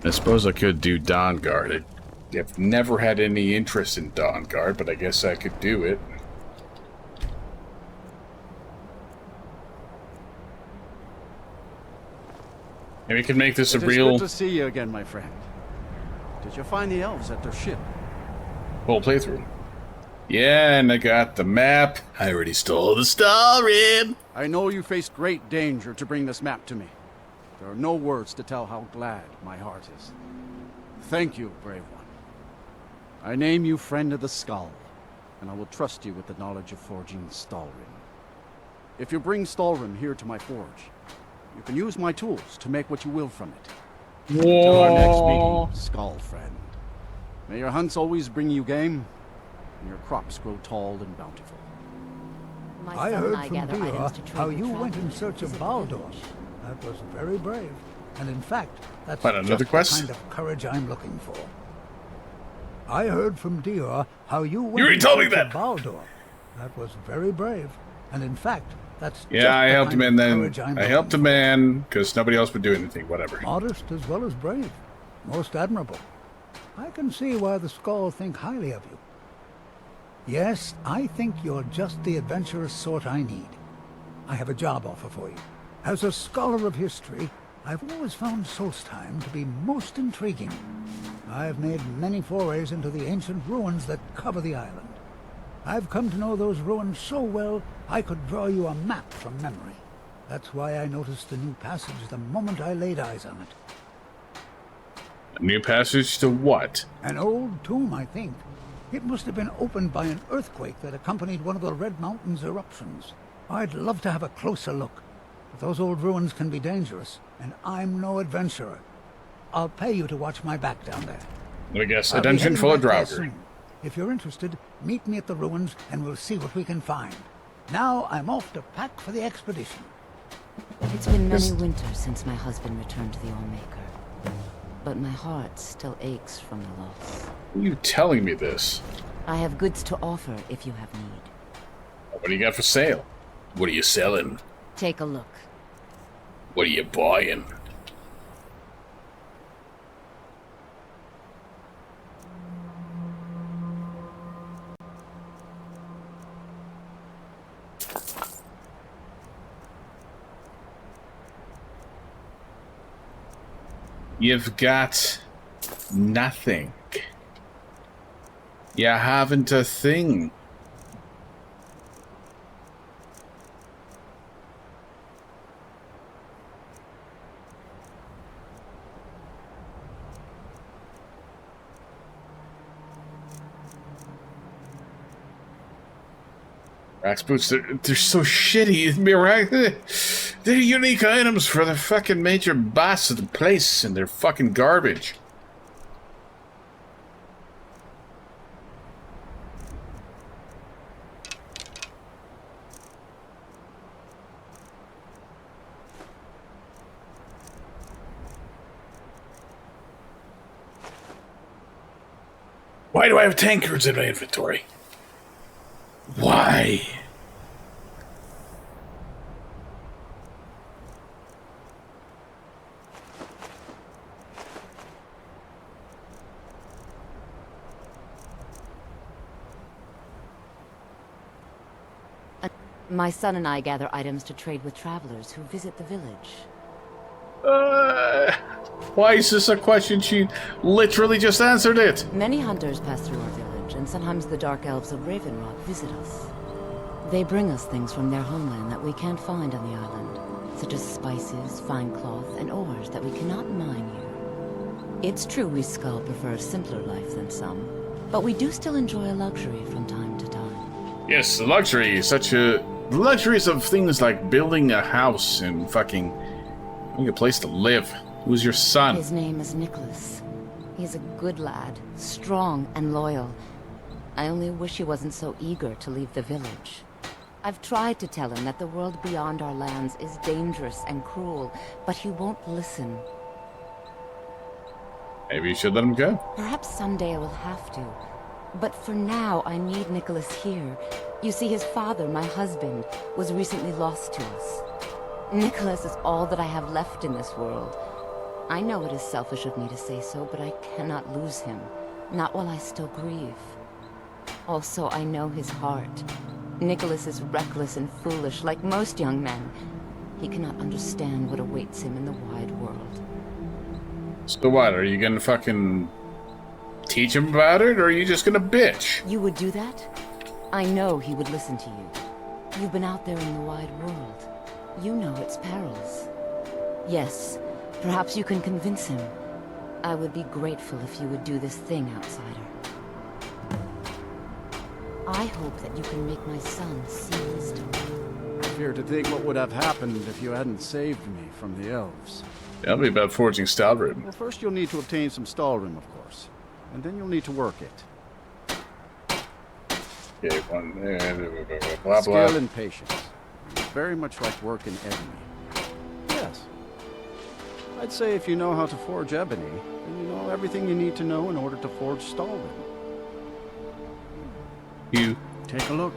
I suppose I could do Dawn Guard. I've never had any interest in Dawn Guard, but I guess I could do it. Maybe we can make this a real... It's good to see you again, my friend. Did you find the elves at their ship? Full playthrough. Yeah, and I got the map. I already stole the Skyrim. I know you faced great danger to bring this map to me. There are no words to tell how glad my heart is. Thank you, brave one. I name you Friend of the Skull, and I will trust you with the knowledge of forging Stalrim. If you bring Stalrim here to my forge, you can use my tools to make what you will from it. Whoa. Till our next meeting, Skull friend. May your hunts always bring you game, and your crops grow tall and bountiful. I heard from Dia how you went in search of Baldur. That was very brave. And in fact, that's just the kind of courage I'm looking for. I heard from Dia how you went in search of Baldur. That was very brave. And in fact, that's yeah, I helped him, and then I helped a man because nobody else would do anything. Whatever. Modest as well as brave, most admirable. I can see why the Skull think highly of you. Yes, I think you're just the adventurous sort I need. I have a job offer for you. As a scholar of history, I've always found Solstheim to be most intriguing. I've made many forays into the ancient ruins that cover the island. I've come to know those ruins so well, I could draw you a map from memory. That's why I noticed the new passage the moment I laid eyes on it. A new passage to what? An old tomb, I think. It must have been opened by an earthquake that accompanied one of the Red Mountain's eruptions. I'd love to have a closer look, but those old ruins can be dangerous, and I'm no adventurer. I'll pay you to watch my back down there. Let me guess, a dungeon full of Draugr. If you're interested, meet me at the ruins and we'll see what we can find. Now I'm off to pack for the expedition. It's been many winters since my husband returned to the Allmaker, but my heart still aches from the loss. Why are you telling me this? I have goods to offer if you have need. What do you got for sale? What are you selling? Take a look. What are you buying? You've got nothing. You haven't a thing. Rax boots, they're so shitty. They're unique items for the fucking major boss of the place, and they're fucking garbage. Why do I have tankards in my inventory? Why? My son and I gather items to trade with travelers who visit the village. Why is this a question? She literally just answered it. Many hunters pass through our village, and sometimes the dark elves of Ravenrock visit us. They bring us things from their homeland that we can't find on the island, such as spices, fine cloth, and ores that we cannot mine here. It's true we Skull prefer a simpler life than some, but we do still enjoy a luxury from time to time. Yes, the luxury, the luxuries of things like building a house and fucking having a place to live. Who's your son? His name is Nicholas. He's a good lad, strong and loyal. I only wish he wasn't so eager to leave the village. I've tried to tell him that the world beyond our lands is dangerous and cruel, but he won't listen. Maybe you should let him go. Perhaps someday I will have to. But for now, I need Nicholas here. You see, his father, my husband, was recently lost to us. Nicholas is all that I have left in this world. I know it is selfish of me to say so, but I cannot lose him. Not while I still grieve. Also, I know his heart. Nicholas is reckless and foolish, like most young men. He cannot understand what awaits him in the wide world. So what, are you gonna fucking teach him about it, or are you just gonna bitch? You would do that? I know he would listen to you. You've been out there in the wide world. You know its perils. Yes, perhaps you can convince him. I would be grateful if you would do this thing, outsider. I hope that you can make my son see wisdom. I fear to think what would have happened if you hadn't saved me from the elves. That'll be about forging Stalrim. Well, first you'll need to obtain some Stalrim, of course. And then you'll need to work it. Okay, one, blah, blah. Skill and patience. Very much like work in ebony. Yes. I'd say if you know how to forge ebony, then you know everything you need to know in order to forge Stalrim. You. Take a look.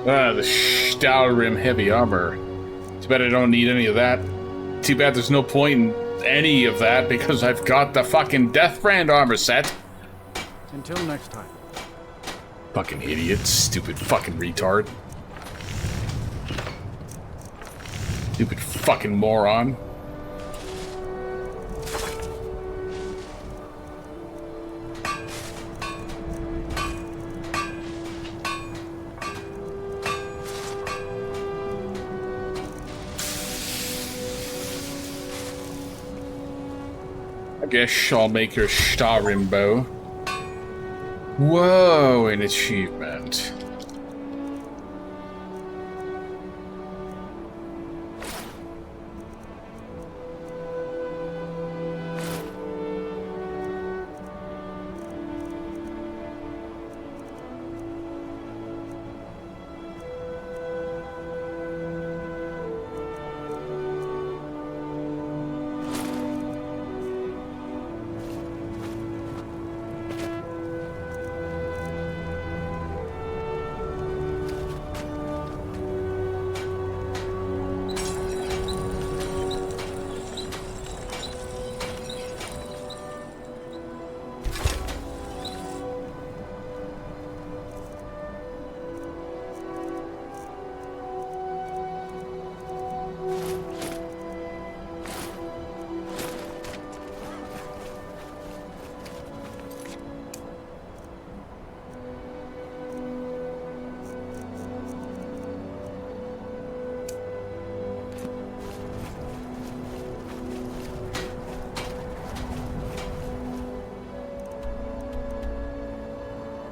Ah, the Stalrim heavy armor. Too bad I don't need any of that. Too bad there's no point in any of that because I've got the fucking Deathbrand armor set. Until next time. Fucking idiot. Stupid fucking retard. Stupid fucking moron. I guess I'll make your Stalrim bow. Whoa, an achievement.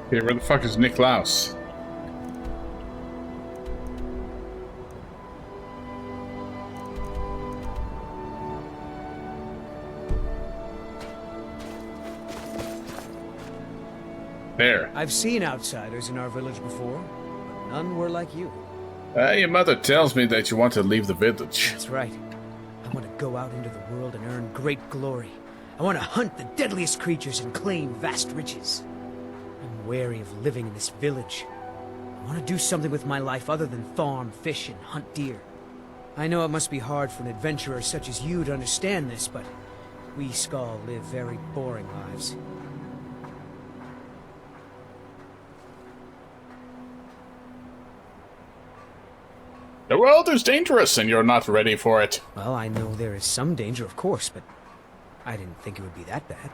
Okay, where the fuck is Niklaus? There. I've seen outsiders in our village before, but none were like you. Your mother tells me that you want to leave the village. That's right. I want to go out into the world and earn great glory. I want to hunt the deadliest creatures and claim vast riches. I'm wary of living in this village. I want to do something with my life other than farm, fish, and hunt deer. I know it must be hard for an adventurer such as you to understand this, but we Skull live very boring lives. The world is dangerous and you're not ready for it. Well, I know there is some danger, of course, but I didn't think it would be that bad.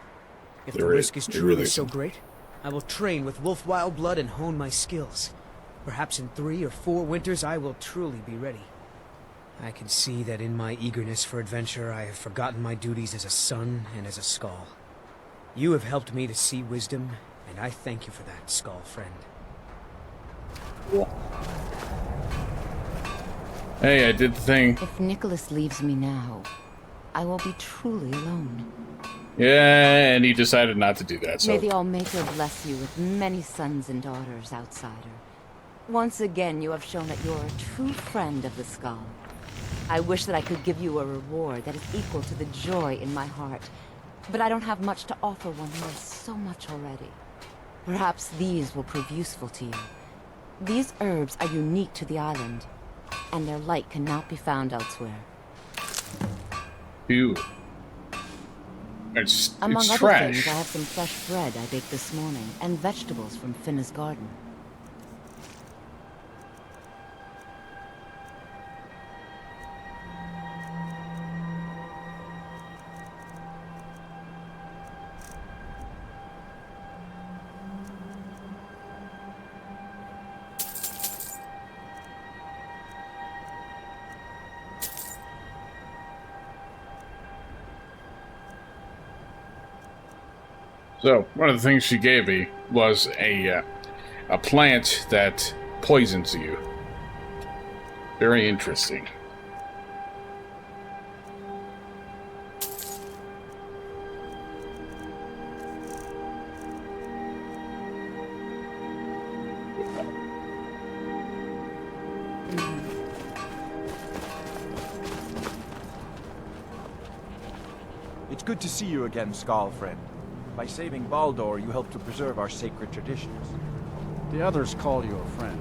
If the There risk is- is it truly really so isn't. great, I will train with wolf wild blood and hone my skills. Perhaps in 3 or 4 winters I will truly be ready. I can see that in my eagerness for adventure I have forgotten my duties as a son and as a Skull. You have helped me to see wisdom, and I thank you for that, Skull friend. Hey, I did the thing. If Nicholas leaves me now, I will be truly alone. Yeah, and he decided not to do that, so... May the Allmaker bless you with many sons and daughters, outsider. Once again, you have shown that you're a true friend of the Skull. I wish that I could give you a reward that is equal to the joy in my heart, but I don't have much to offer one who has so much already. Perhaps these will prove useful to you. These herbs are unique to the island, and their light cannot be found elsewhere. Ew. It's Among other trash. things, I have some fresh bread I baked this morning, and vegetables from Finna's garden. So, one of the things she gave me was a plant that poisons you. Very interesting. It's good to see you again, Skull friend. By saving Baldur, you helped to preserve our sacred traditions. The others call you a friend,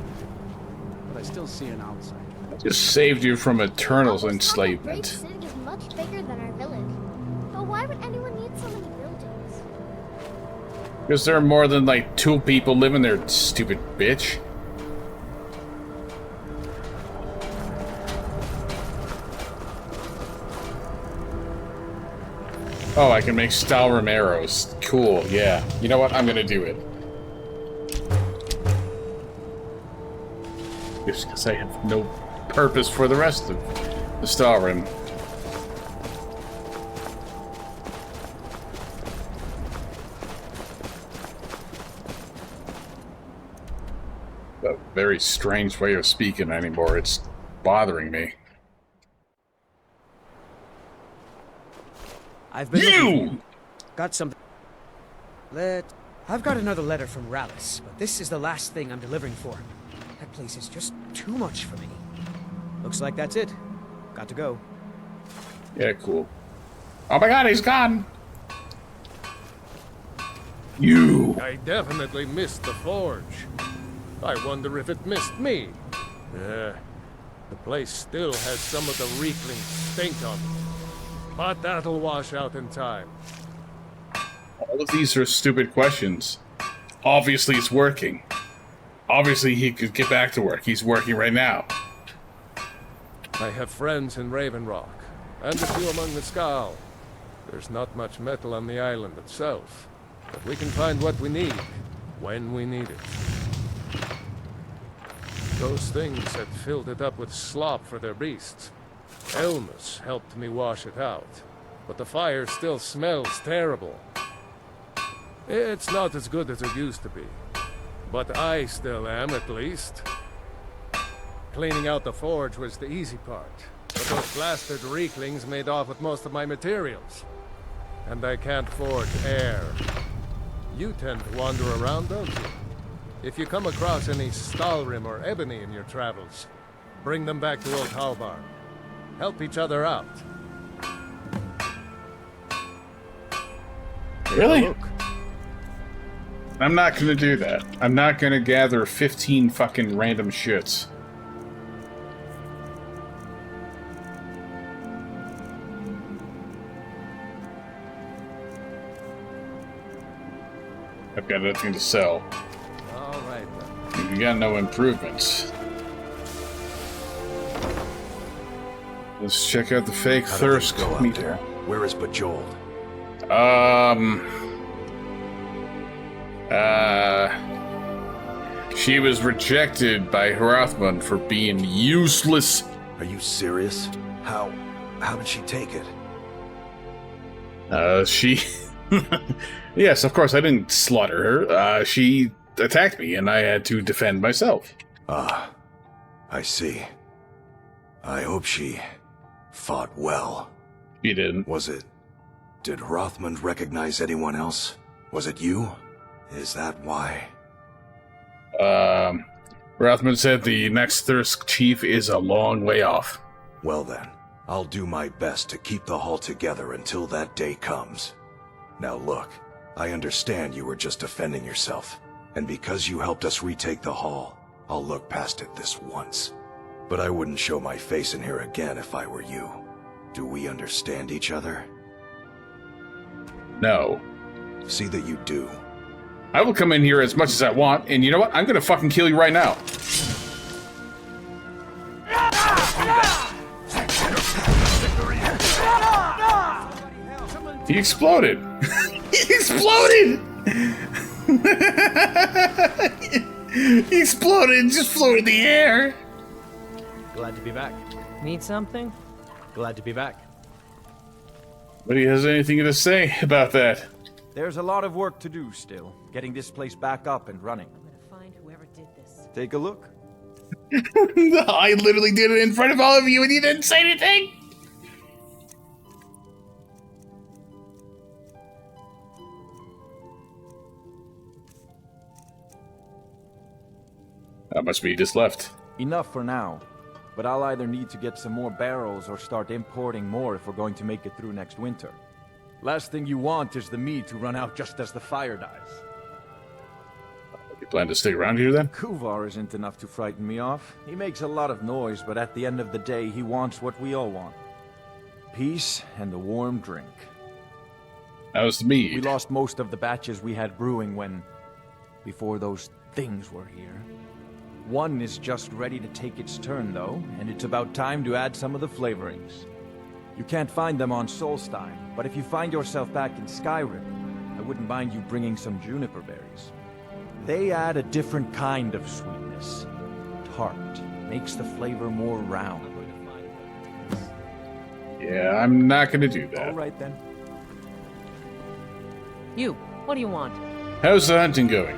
but I still see an outsider. Just saved you from eternal Great enslavement. City is much bigger than our village. But why would anyone need so many buildings? Because there are more than like 2 people living there, stupid bitch. Oh, I can make Skyrim arrows. Cool, yeah. You know what? I'm gonna do it. Just because I have no purpose for the rest of the Skyrim. A very strange way of speaking anymore. It's bothering me. I've been looking for You! Got something. I've got another letter from Rallis, but this is the last thing I'm delivering for. That place is just too much for me. Looks like that's it. Got to go. Yeah, cool. Oh my god, he's gone! You! I definitely missed the forge. I wonder if it missed me. The place still has some of the reekling stink on it. But that'll wash out in time. All of these are stupid questions. Obviously it's working. Obviously he could get back to work. He's working right now. I have friends in Raven Rock, and a few among the Skull. There's not much metal on the island itself, but we can find what we need, when we need it. Those things had filled it up with slop for their beasts. Elmus helped me wash it out, but the fire still smells terrible. It's not as good as it used to be, but I still am, at least. Cleaning out the forge was the easy part, but those blasted reeklings made off with most of my materials. And I can't forge air. You tend to wander around, don't you? If you come across any Stalrim or ebony in your travels, bring them back to Old Halbarn. Help each other out. Really? Look. I'm not gonna do that. I'm not gonna gather 15 fucking random shits. I've got nothing to sell. All right, then. You got no improvements. Let's check out the fake How did thirst things go up meter. there? Where is Bejeweled? She was rejected by Hrothmund for being useless. Are you serious? How did she take it? She... Yes, of course, I didn't slaughter her. She attacked me, and I had to defend myself. Ah, I see. I hope she fought well. She didn't. Was it Did Rothmund recognize anyone else? Was it you? Is that why? Rothman said the next Thirst Chief is a long way off. Well then, I'll do my best to keep the Hall together until that day comes. Now look, I understand you were just defending yourself, and because you helped us retake the Hall, I'll look past it this once. But I wouldn't show my face in here again if I were you. Do we understand each other? No. See that you do. I will come in here as much as I want, and you know what? I'm gonna fucking kill you right now. He exploded. He exploded! He exploded and just flew in the air. Glad to be back. Need something? Glad to be back. Nobody has anything to say about that. There's a lot of work to do still, getting this place back up and running. I'm gonna find whoever did this. Take a look. I literally did it in front of all of you and you didn't say anything? How much meat is left? Enough for now. But I'll either need to get some more barrels or start importing more if we're going to make it through next winter. Last thing you want is the meat to run out just as the fire dies. You plan to stick around here then? Kuvar isn't enough to frighten me off. He makes a lot of noise, but at the end of the day, he wants what we all want. Peace and a warm drink. How's the meat? We lost most of the batches we had brewing before those things were here. One is just ready to take its turn, though, and it's about time to add some of the flavorings. You can't find them on Solstein, but if you find yourself back in Skyrim, I wouldn't mind you bringing some juniper berries. They add a different kind of sweetness. Tart. Makes the flavor more round. Yeah, I'm not gonna do that. All right, then. You, what do you want? How's the hunting going?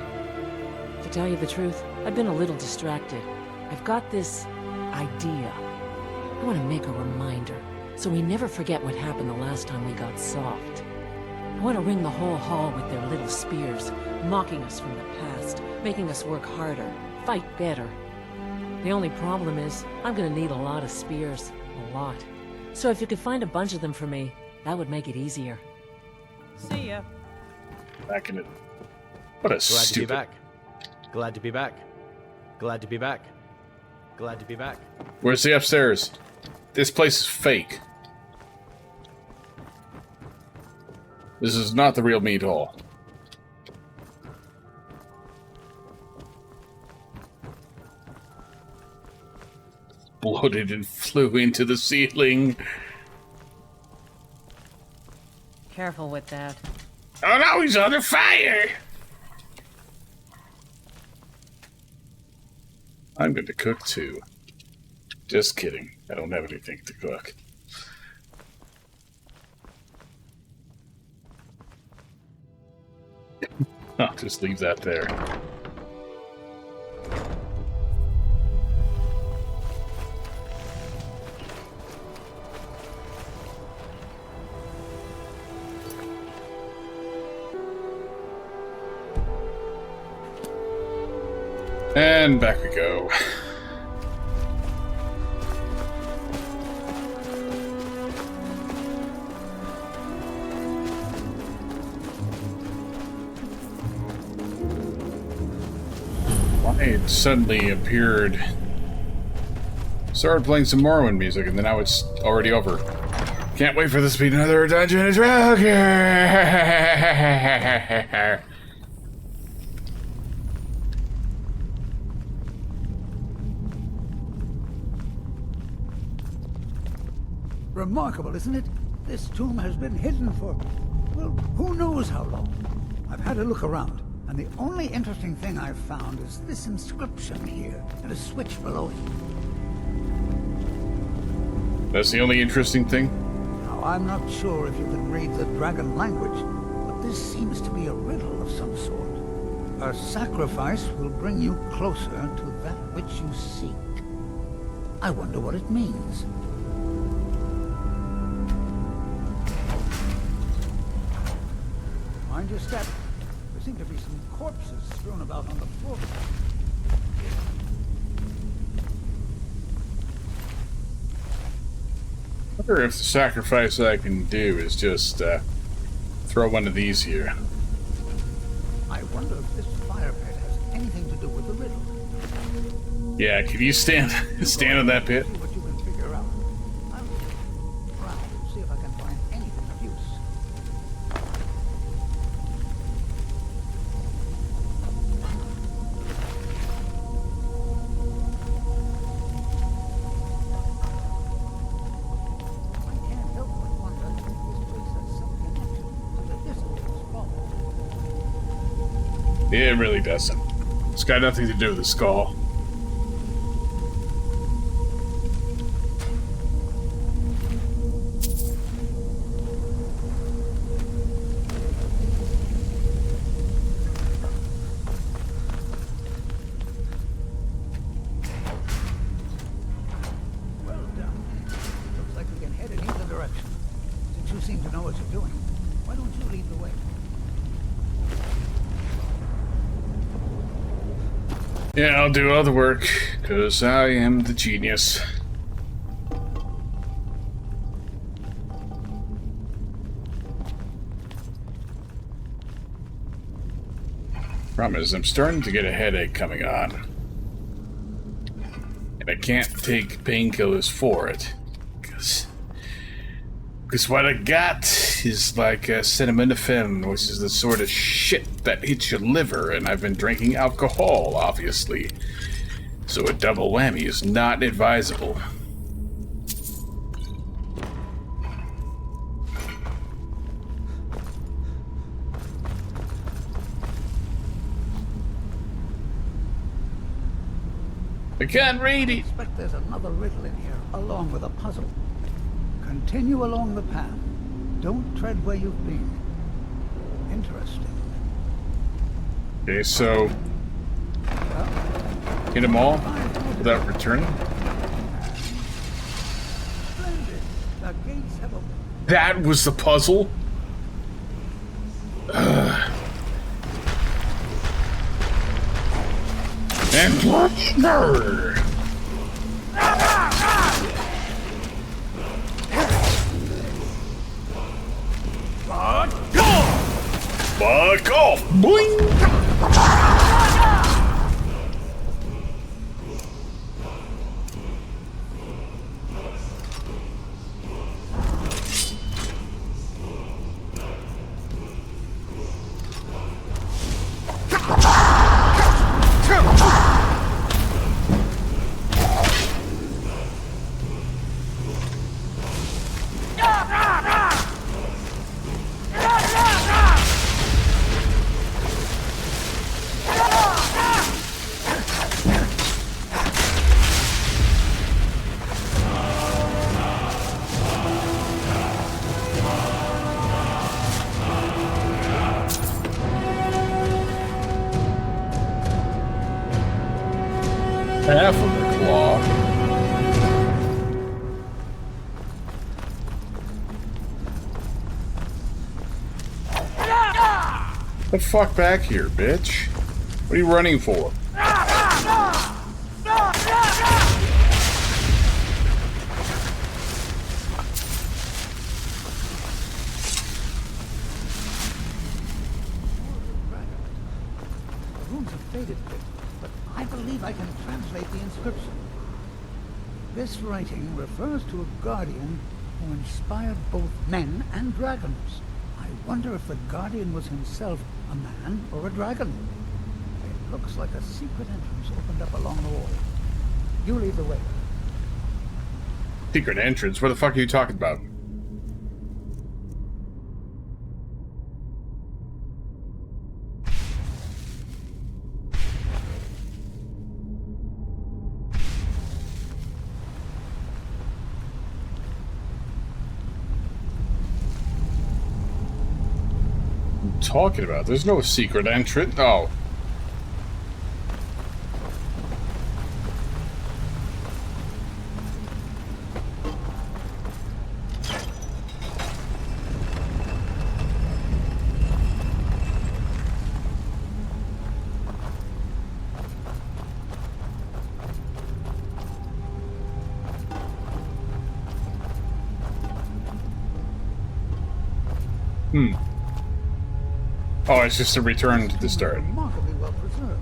To tell you the truth, I've been a little distracted. I've got this idea. I want to make a reminder, so we never forget what happened the last time we got soft. I want to ring the whole hall with their little spears, mocking us from the past, making us work harder, fight better. The only problem is, I'm gonna need a lot of spears. A lot. So if you could find a bunch of them for me, that would make it easier. See ya. Back in it. What a Glad stupid... to be back. Glad to be back. Glad to be back. Glad to be back. Where's the upstairs? This place is fake. This is not the real meat hall. Exploded and flew into the ceiling. Careful with that. Oh no, he's under fire! I'm going to cook too. Just kidding. I don't have anything to cook. I'll just leave that there. And back we go. Why it suddenly appeared... Started playing some Morrowind music and then now it's already over. Can't wait for this to be another Dungeon & Dragons! Remarkable, isn't it? This tomb has been hidden for, well, who knows how long. I've had a look around, and the only interesting thing I've found is this inscription here, and a switch below it. That's the only interesting thing? Now, I'm not sure if you can read the dragon language, but this seems to be a riddle of some sort. A sacrifice will bring you closer to that which you seek. I wonder what it means. step. There seem to be some corpses strewn about on the floor. I wonder if the sacrifice I can do is just throw one of these here. I wonder if this fire pit has anything to do with the riddle. Yeah, can you stand on that pit? See what you can figure out. I'll look around and see if I can find anything of use. I can't help but wonder if this place has some connection to the history of Skull. Yeah, it really doesn't. It's got nothing to do with the skull. Well done. Looks like we can head in either direction. Since you seem to know what you're doing, why don't you lead the way? Yeah, I'll do all the work, because I am the genius. Problem is, I'm starting to get a headache coming on. And I can't take painkillers for it. Because what I got is like acetaminophen, which is the sort of shit that hits your liver, and I've been drinking alcohol, obviously. So a double whammy is not advisable. I can't read I it. suspect there's another riddle in here, along with a puzzle. Continue along the path. Don't tread where you've been. Interesting. Okay, so hit them all without returning. Splendid. The gates have opened. That was the puzzle. And nerd. Fuck off! Boing! Half of the claw. The fuck back here, bitch. What are you running for? The runes have faded a bit, but I believe I can translate the inscription. This writing refers to a guardian who inspired both men and dragons. I wonder if the guardian was himself a man or a dragon. It looks like a secret entrance opened up along the wall. You lead the way. Secret entrance? What the fuck are you talking about? Talking about? There's no secret entrance. Oh. Oh, it's just a return to the start. Remarkably well preserved.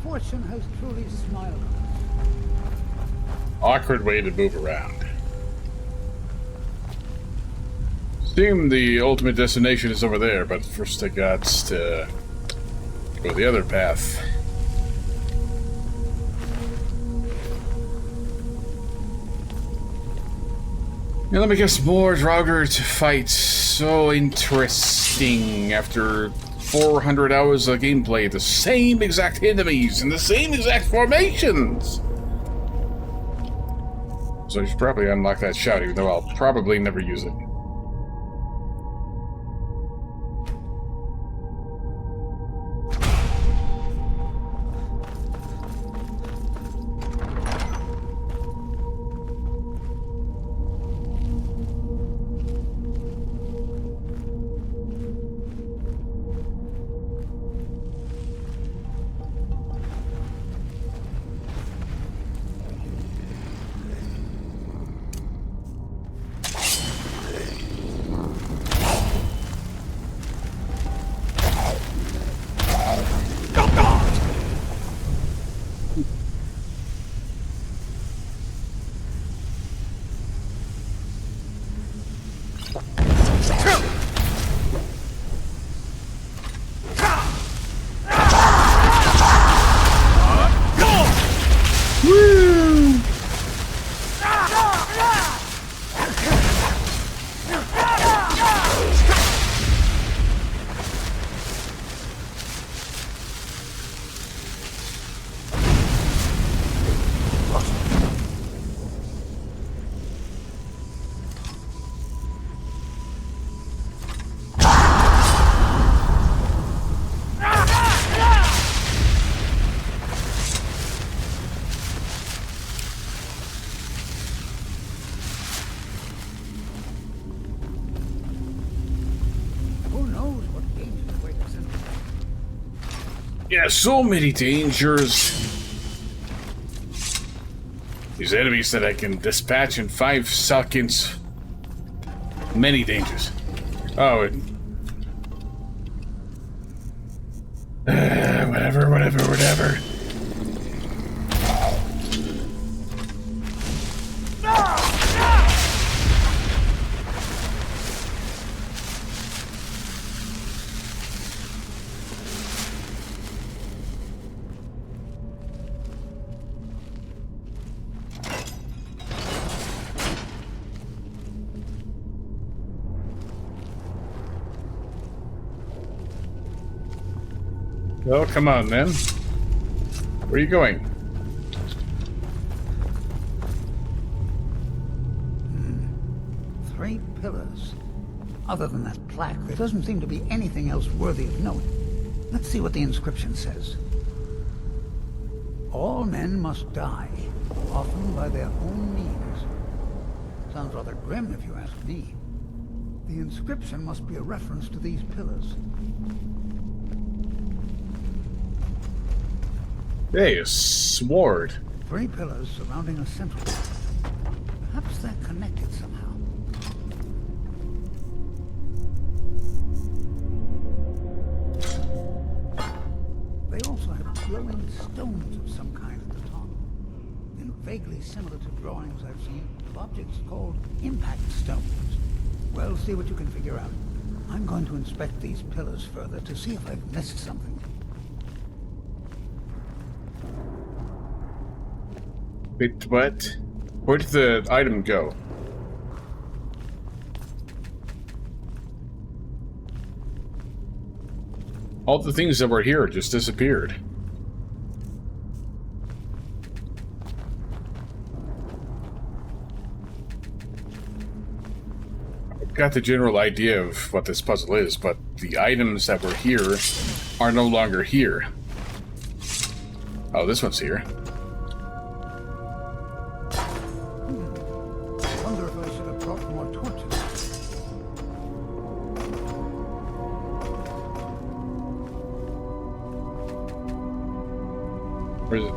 Fortune has truly smiled on us. Awkward way to move around. Seem the ultimate destination is over there, but first I got to go the other path. And let me guess, more Draugr to fight. So interesting. After 400 hours of gameplay, the same exact enemies and the same exact formations. So you should probably unlock that shout, even though I'll probably never use it. Yeah, so many dangers. These enemies that I can dispatch in 5 seconds. Many dangers. Oh, whatever. Well, come on, then. Where are you going? Three pillars. Other than that plaque, there doesn't seem to be anything else worthy of note. Let's see what the inscription says. All men must die, often by their own means. Sounds rather grim if you ask me. The inscription must be a reference to these pillars. Hey, a sword. 3 pillars surrounding a central one. Perhaps they're connected somehow. They also have glowing stones of some kind at the top. And vaguely similar to drawings I've seen of objects called impact stones. Well, see what you can figure out. I'm going to inspect these pillars further to see if I've missed something. Wait, what? Where did the item go? All the things that were here just disappeared. I've got the general idea of what this puzzle is, but the items that were here are no longer here. Oh, this one's here. Where is it?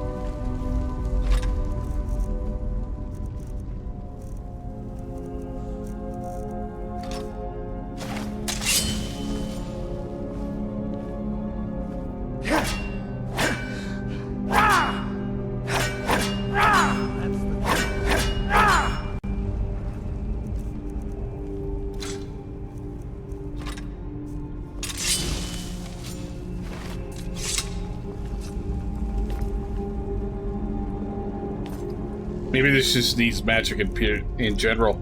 Maybe this just needs magic in general.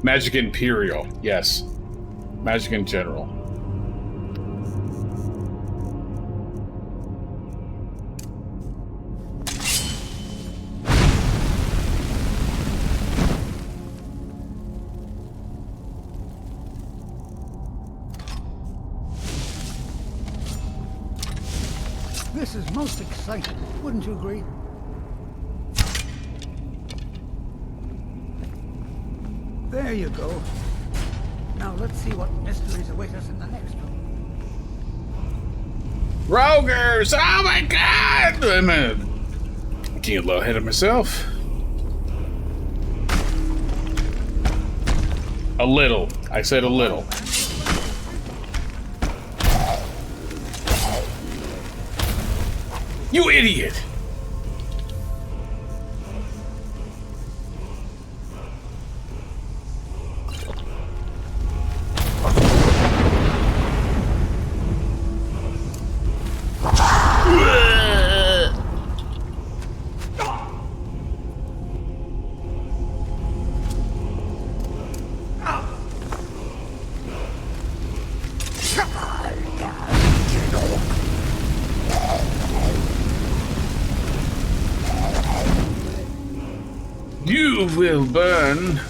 Magic Imperial, yes. Magic in general. This is most exciting, wouldn't you agree? There you go. Now let's see what mysteries await us in the next room. Rogers! Oh my god! I'm getting a little ahead of myself. A little. I said a little. You idiot! You will burn.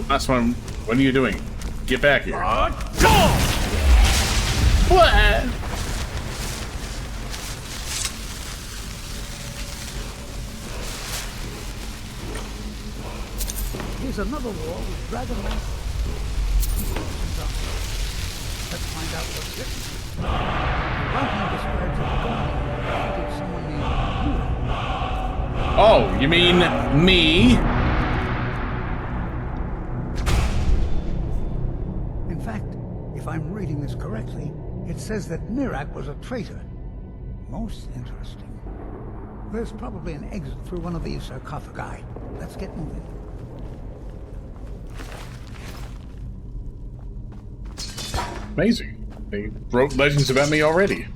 Last one. What are you doing? Get back here. What? Here's another wall with Dragonborn. Let's find out what's written. Writing describes a guardian who defeated someone named Hero. Oh, you mean me? In fact, if I'm reading this correctly, it says that Mirak was a traitor. Most interesting. There's probably an exit through one of these sarcophagi. Let's get moving. Amazing. They wrote legends about me already.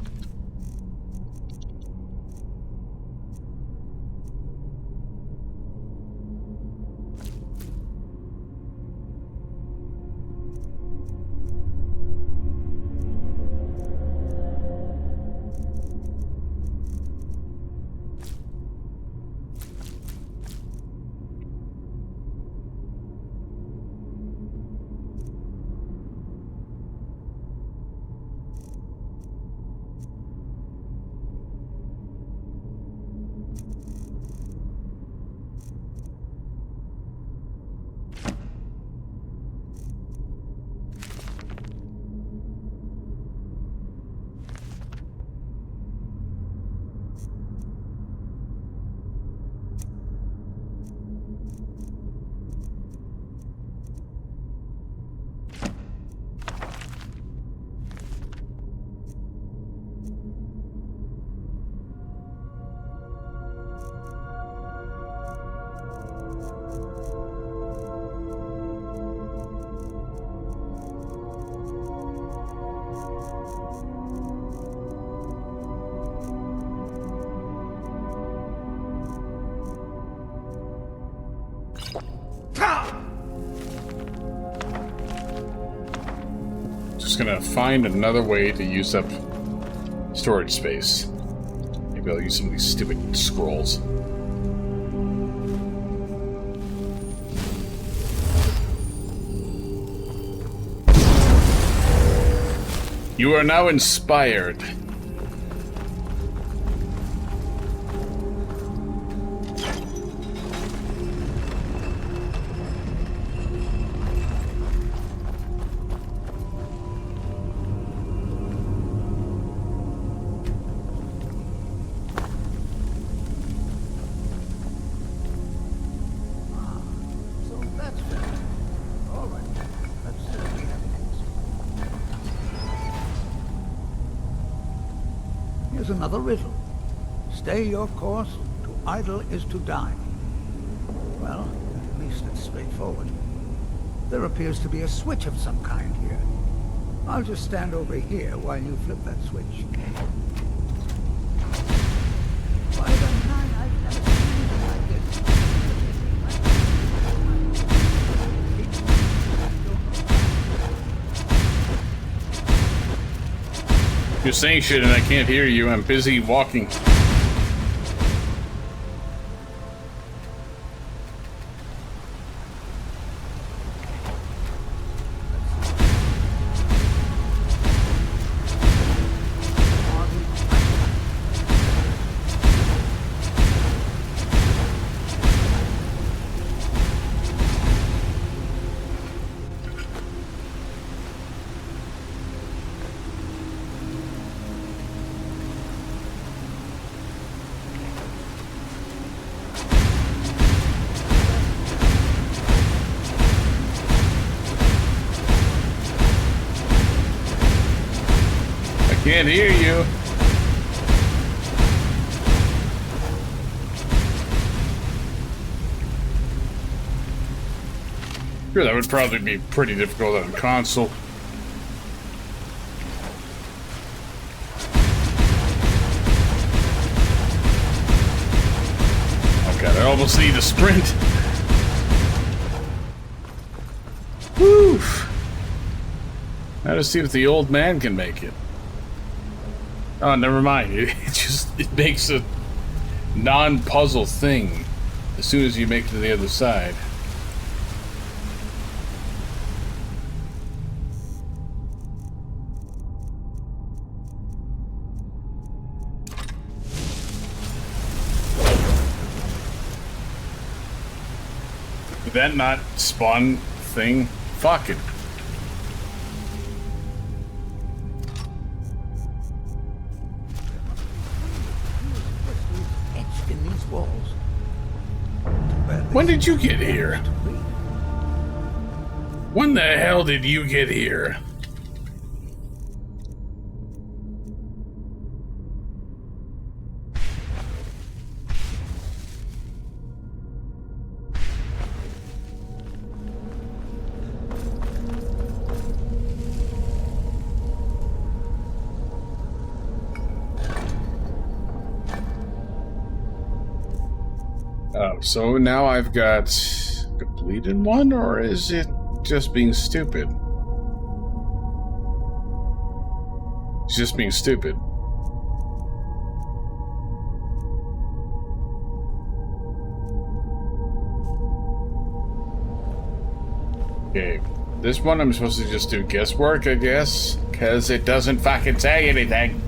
Just gonna find another way to use up storage space. Maybe I'll use some of these stupid scrolls. You are now inspired. So that's better. All right. Let's see what we have next. Here's another riddle. Stay your course, to idle is to die. Well, at least it's straightforward. There appears to be a switch of some kind here. I'll just stand over here while you flip that switch. By the nine, I've never seen anything like this. You're saying shit and I can't hear you. I'm busy walking. Can't hear you. Sure, that would probably be pretty difficult on console. Oh god, I almost need a sprint. Woo! Now to see if the old man can make it. Oh, never mind. It makes a non-puzzle thing as soon as you make it to the other side. Did that not spawn thing? Fuck it. When did you get here? When the hell did you get here? Oh, so now I've got completed one, or is it just being stupid? It's just being stupid. Okay, this one I'm supposed to just do guesswork, I guess, because it doesn't fucking say anything.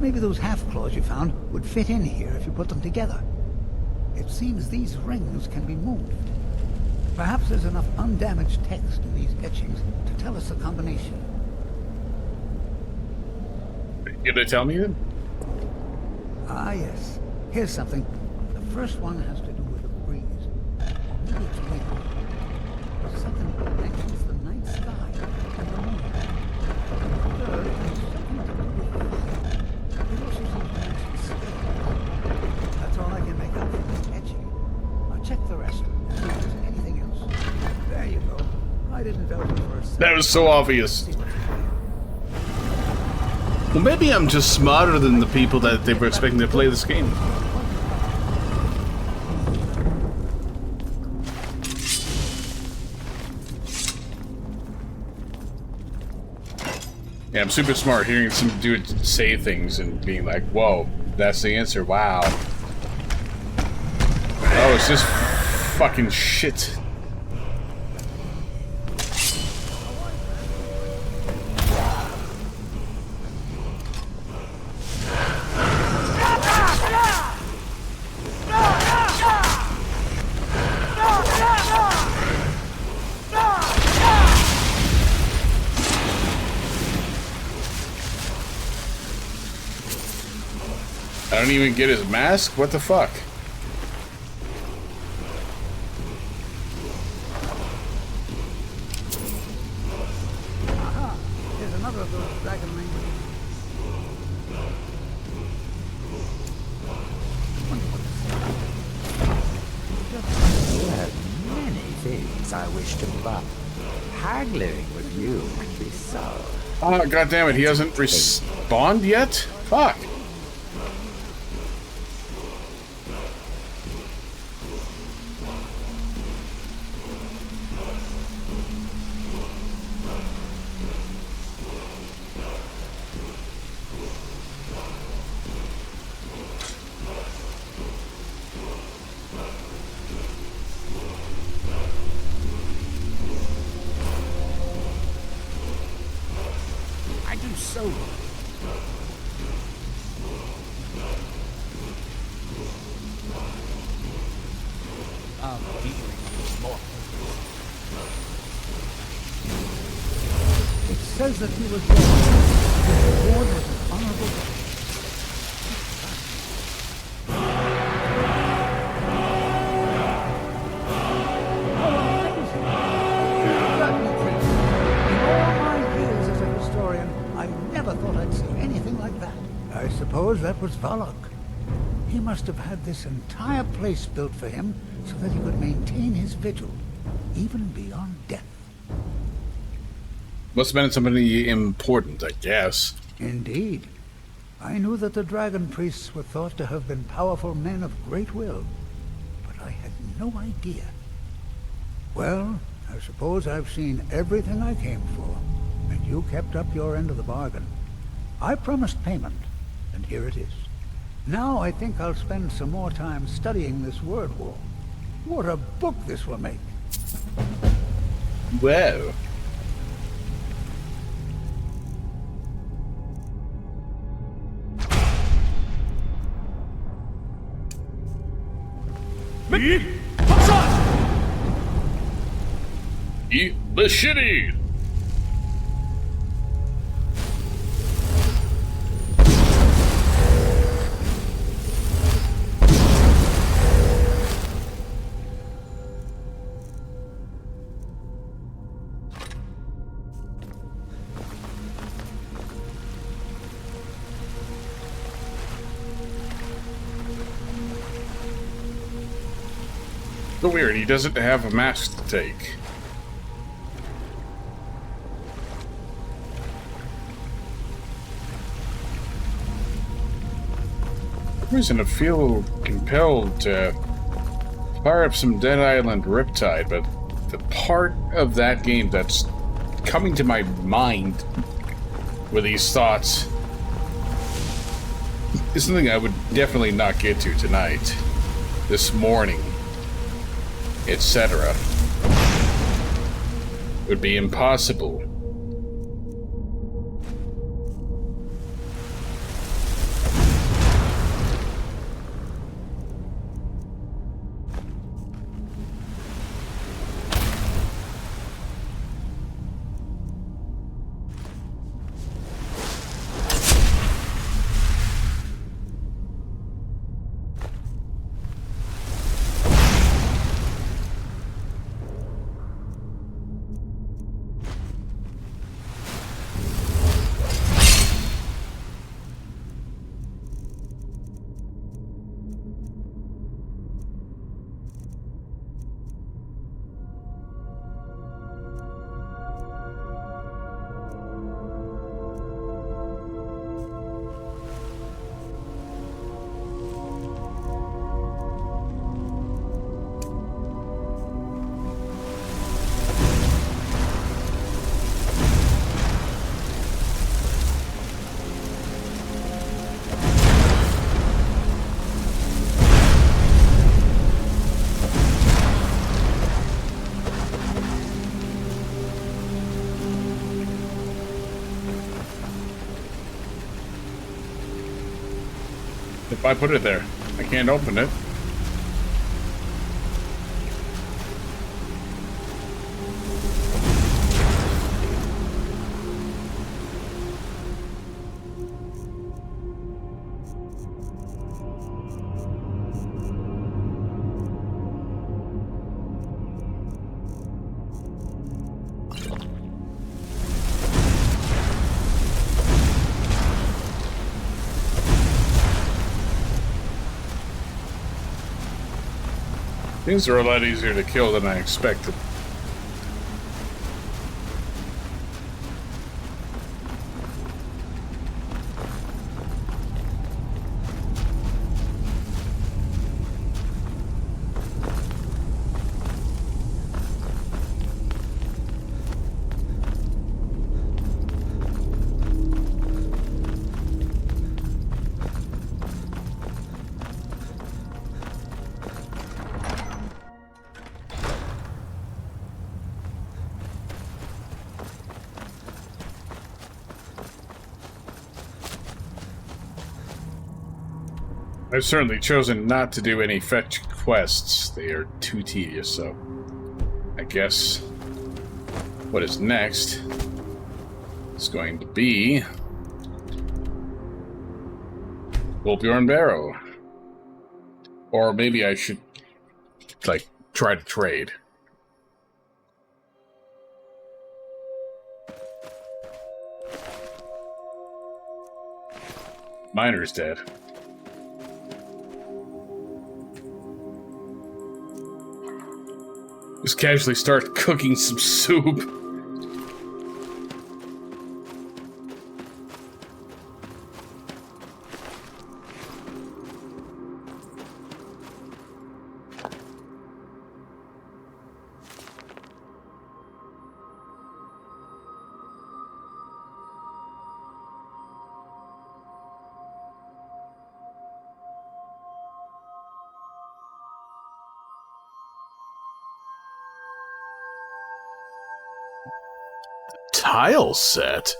Maybe those half-claws you found would fit in here if you put them together. It seems these rings can be moved. Perhaps there's enough undamaged text in these etchings to tell us the combination. You gonna tell me then? Ah, yes. Here's something. The first one has to do with the breeze. Or maybe it's wind. There's something that connects the night sky and the moon. I didn't doubt it for a second. That was so obvious. Well, maybe I'm just smarter than the people that they were expecting to play this game. Yeah, I'm super smart hearing some dude say things and being like, whoa, that's the answer, wow. Oh, it's just fucking shit. I don't even get his mask? What the fuck? Aha! Here's another of those dragon languages. You have many things I wish to buy. Haggling with you can be so. Oh, goddammit, he hasn't respawned yet? Fuck. I do so. I'm dealing with more. It says that he was dead. His reward was an honorable death. I suppose that was Valak. He must have had this entire place built for him so that he could maintain his vigil, even beyond death. Must have been somebody important, I guess. Indeed. I knew that the dragon priests were thought to have been powerful men of great will, but I had no idea. Well, I suppose I've seen everything I came for, and you kept up your end of the bargain. I promised payment, and here it is. Now I think I'll spend some more time studying this word wall. What a book this will make. Well. Eat the shitty! So weird, he doesn't have a mask to take. For some reason I feel compelled to fire up some Dead Island Riptide, but the part of that game that's coming to my mind with these thoughts is something I would definitely not get to tonight, this morning, etc. Would be impossible. I put it there. I can't open it. Things are a lot easier to kill than I expected. I've certainly chosen not to do any fetch quests. They are too tedious, so I guess what is next is going to be Golbjorn Barrow. Or maybe I should, like, try to trade. Miner's dead. Just casually start cooking some soup. Tile set?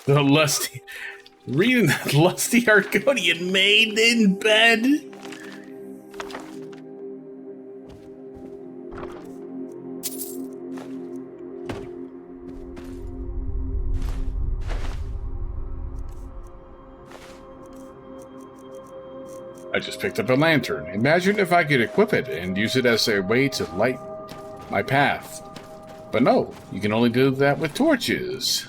The lusty... Reading that lusty Argonian maid in bed. I just picked up a lantern. Imagine if I could equip it and use it as a way to light my path. But no, you can only do that with torches.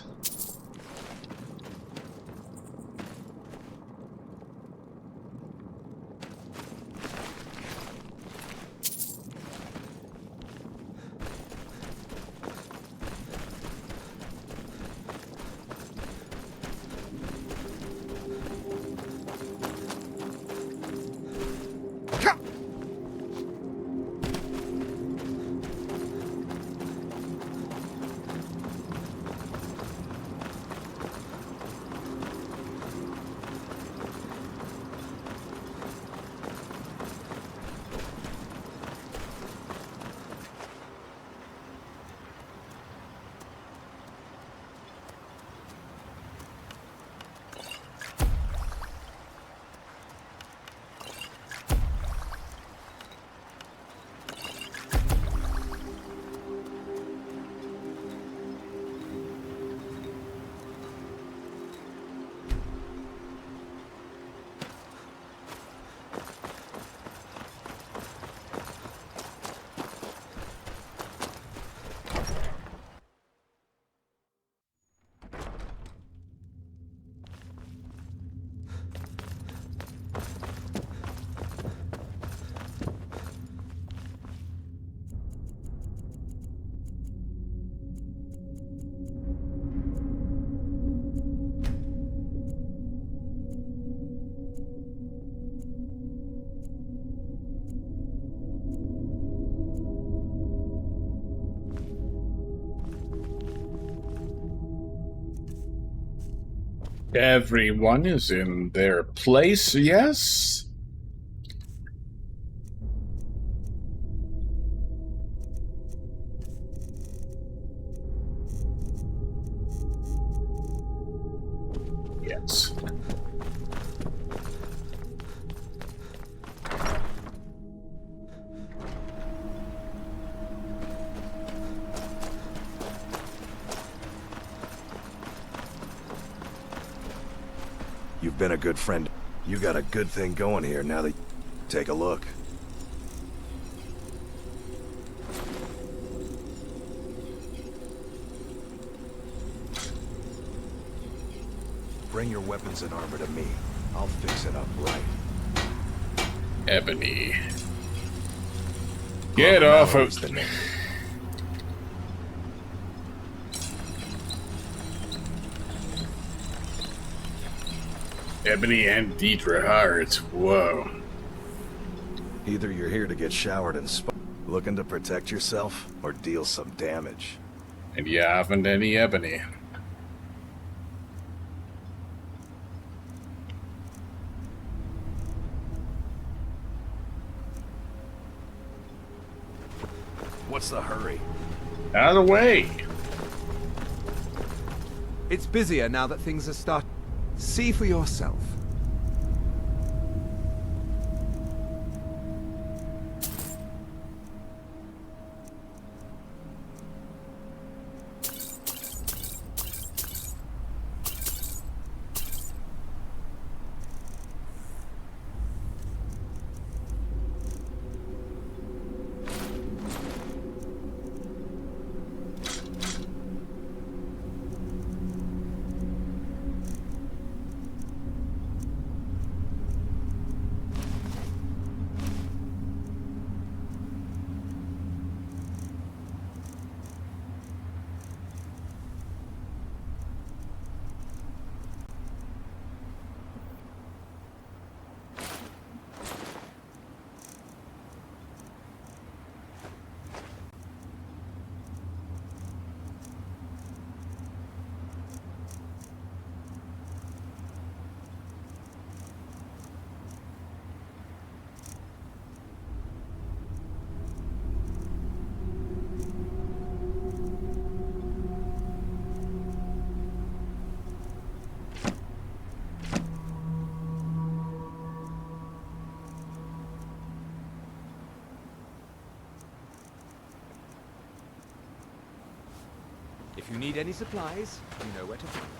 Everyone is in their place, yes? Yes. You've been a good friend. You got a good thing going here now that... Take a look. Bring your weapons and armor to me. I'll fix it up right. Ebony. Get off of... the name. Ebony and Deidre Hart. Whoa. Either you're here to get showered and looking to protect yourself, or deal some damage. And you haven't any ebony. What's the hurry? Out of the way. It's busier now that things are starting. See for yourself. If you need any supplies, you know where to find them.